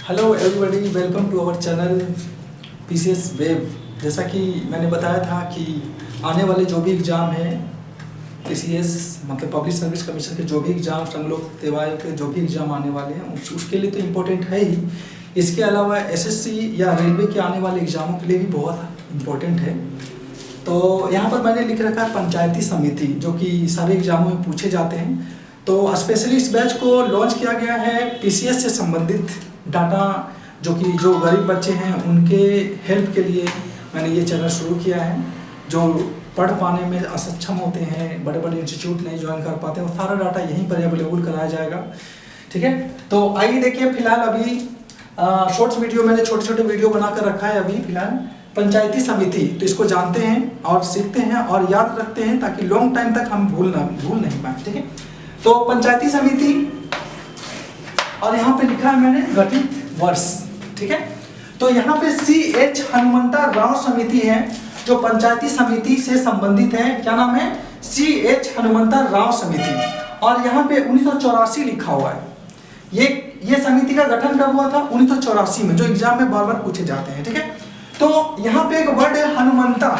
Hello everybody, welcome to our channel PCS web. जैसा कि मैंने बताया था कि आने वाले जो भी एग्ज़ाम हैं पीसीएस मतलब पब्लिक सर्विस कमीशन के जो भी एग्ज़ाम हम लोग सेवाएं के जो भी एग्ज़ाम आने वाले हैं उसके लिए तो इम्पोर्टेंट है ही। इसके अलावा एसएससी या रेलवे के आने वाले एग्ज़ामों के लिए भी बहुत इम्पोर्टेंट है। तो यहाँ पर मैंने लिख रखा है पंचायती समिति, जो कि सारे एग्ज़ामों में पूछे जाते हैं। तो स्पेशली इस बैच को लॉन्च किया गया है पीसीएस से संबंधित डाटा, जो गरीब बच्चे हैं उनके हेल्प के लिए मैंने ये चैनल शुरू किया है। जो पढ़ पाने में असक्षम होते हैं, बड़े बड़े इंस्टीट्यूट नहीं ज्वाइन कर पाते हैं, वो सारा डाटा यहीं पर अवेलेबल कराया जाएगा। ठीक है, तो आइए देखिए। फिलहाल अभी शॉर्ट्स वीडियो मैंने छोटे छोटे वीडियो बना कर रखा है अभी फिलहाल पंचायती समिति। तो इसको जानते हैं और सीखते हैं और याद रखते हैं ताकि लॉन्ग टाइम तक हम भूल नहीं पाए। ठीक है, तो पंचायती समिति और यहाँ पे लिखा है मैंने गठित वर्ष। ठीक है, तो यहाँ पे CH हनुमंता राव समिति है जो पंचायती समिति से संबंधित है। क्या नाम है? CH हनुमंता राव समिति। और यहाँ पे 1984 लिखा हुआ है। ये समिति का गठन कब हुआ था? 1984 में, जो एग्जाम में बार बार पूछे जाते हैं। ठीक है, तो यहाँ पे एक वर्ड है हनुमंता।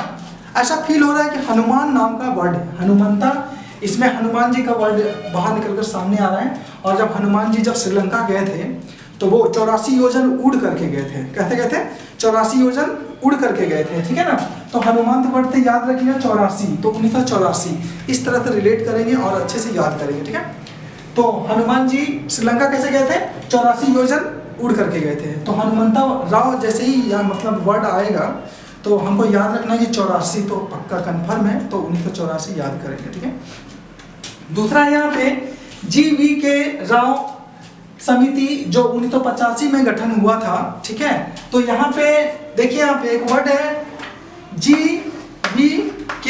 ऐसा फील हो रहा है कि हनुमान नाम का वर्ड है हनुमंता। इसमें हनुमान जी का वर्ड बाहर निकलकर सामने आ रहा है। और जब हनुमान जी जब श्रीलंका गए थे तो वो 84 योजन उड़ करके गए थे। कहते गए थे 84 योजन उड़ करके गए थे। ठीक है ना, तो हनुमान वर्ड से याद रखिएगा 84, तो 1984 इस तरह से रिलेट करेंगे और अच्छे से याद करेंगे। ठीक है, तो हनुमान जी श्रीलंका कैसे गए थे? 84 योजन उड़ करके गए थे। तो हनुमंता राव जैसे ही यहाँ मतलब वर्ड आएगा तो हमको याद रखना है कि 84 तो पक्का कंफर्म है, तो 1984 याद करेंगे। ठीक है, दूसरा यहाँ पे GVK राव समिति जो 1985 में गठन हुआ था। ठीक है, तो यहाँ पे देखिए, यहाँ पे एक वर्ड है GVK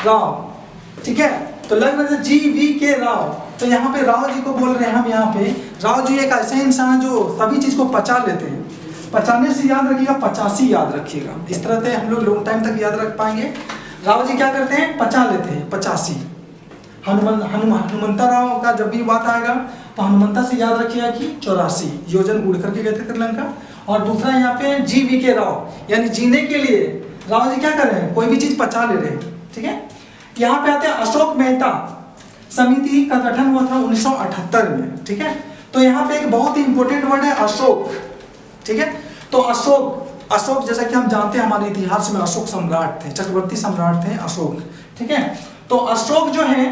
राव। ठीक है, तो लग रहा है GVK राव, तो यहाँ पे राव जी को बोल रहे हैं हम। यहाँ पे राव जी एक ऐसे इंसान जो सभी चीज को पचा लेते हैं। पचाने से याद रखिएगा 85 याद रखिएगा। इस तरह से हम लोग लॉन्ग टाइम तक याद रख पाएंगे। राव जी क्या करते हैं? पचा लेते हैं 85। हनुमंता राव का जब भी बात आएगा तो हनुमंता से याद रखिएगा कि 84 योजन उड़ करके गए थे श्रीलंका। और दूसरा यहाँ पे GVK राव, यानी जीने के लिए राव जी क्या कर रहे हैं? कोई भी चीज पचा ले रहे हैं। ठीक है, यहाँ पे आते हैं अशोक मेहता समिति का गठन हुआ था 1978 में। ठीक है, तो यहाँ पे एक बहुत ही इंपॉर्टेंट वर्ड है अशोक। ठीक है, तो अशोक जैसा कि हम जानते हैं हमारे इतिहास में अशोक सम्राट थे, चक्रवर्ती सम्राट थे अशोक। ठीक है, तो अशोक जो है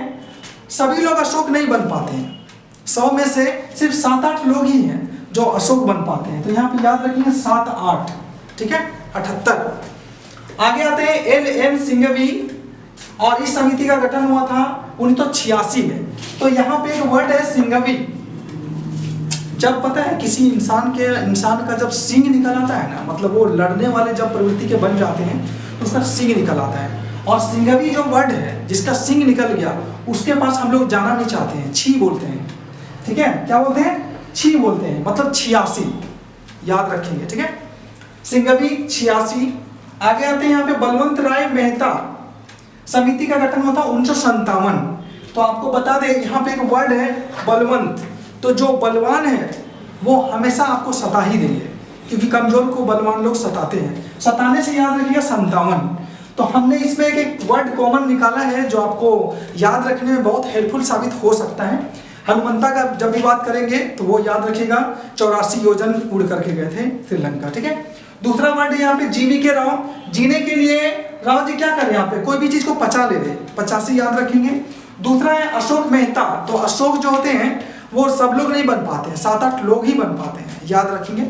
सभी लोग अशोक नहीं बन पाते हैं। 100 में से सिर्फ 7-8 लोग ही हैं जो अशोक बन पाते हैं। तो यहाँ पे याद रखिए 7-8। ठीक है, 78। आगे आते हैं LM सिंघवी, और इस समिति का गठन हुआ था 1986 में। तो यहाँ पे एक वर्ड है सिंघवी। जब पता है किसी इंसान का जब सींग निकल आता है ना, मतलब वो लड़ने वाले जब प्रवृत्ति के बन जाते हैं तो उसका सींग निकल आता है। और सिंघवी जो वर्ड है जिसका सिंग निकल गया उसके पास हम लोग जाना नहीं चाहते हैं, छी बोलते हैं। ठीक है, क्या बोलते हैं? छी बोलते हैं, मतलब 86 याद रखेंगे। ठीक है, सिंघवी 86। आगे आते हैं यहाँ पे बलवंत राय मेहता समिति का गठन हुआ था 1957। तो आपको बता दें यहाँ पे एक वर्ड है बलवंत। तो जो बलवान है वो हमेशा आपको सता ही देंगे, क्योंकि कमजोर को बलवान लोग सताते हैं। सताने से याद रखिएगा 57। तो हमने इसमें एक वर्ड कॉमन निकाला है जो आपको याद रखने में बहुत हेल्पफुल साबित हो सकता है। हनुमंता का जब भी बात करेंगे तो वो याद रखिएगा 84 योजन उड़ करके गए थे श्रीलंका। ठीक है, दूसरा वर्ड है यहाँ पे GVK राव। जीने के लिए राव जी क्या कर रहे हैं? यहाँ पे कोई भी चीज को पचा ले रहे, 85 याद रखेंगे। दूसरा है अशोक मेहता। तो अशोक जो होते हैं वो सब लोग नहीं बन पाते हैं, 7-8 लोग ही बन पाते हैं, याद रखेंगे।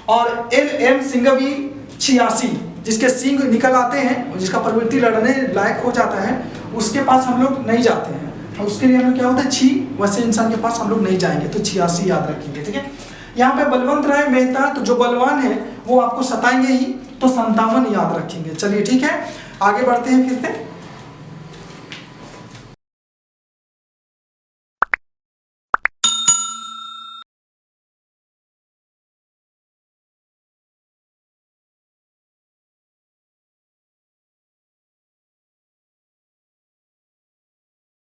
और LM सिंघवी 86, जिसके सींग निकल आते हैं और जिसका प्रवृत्ति लड़ने लायक हो जाता है, उसके पास हम लोग नहीं जाते हैं। और उसके लिए हमें क्या होता है? छी, वैसे इंसान के पास हम लोग नहीं जाएंगे। तो 86 याद रखेंगे। ठीक है, यहाँ पे बलवंत राय मेहता, तो जो बलवान है वो आपको सताएंगे ही, तो 57 याद रखेंगे। चलिए ठीक है, आगे बढ़ते हैं फिर से।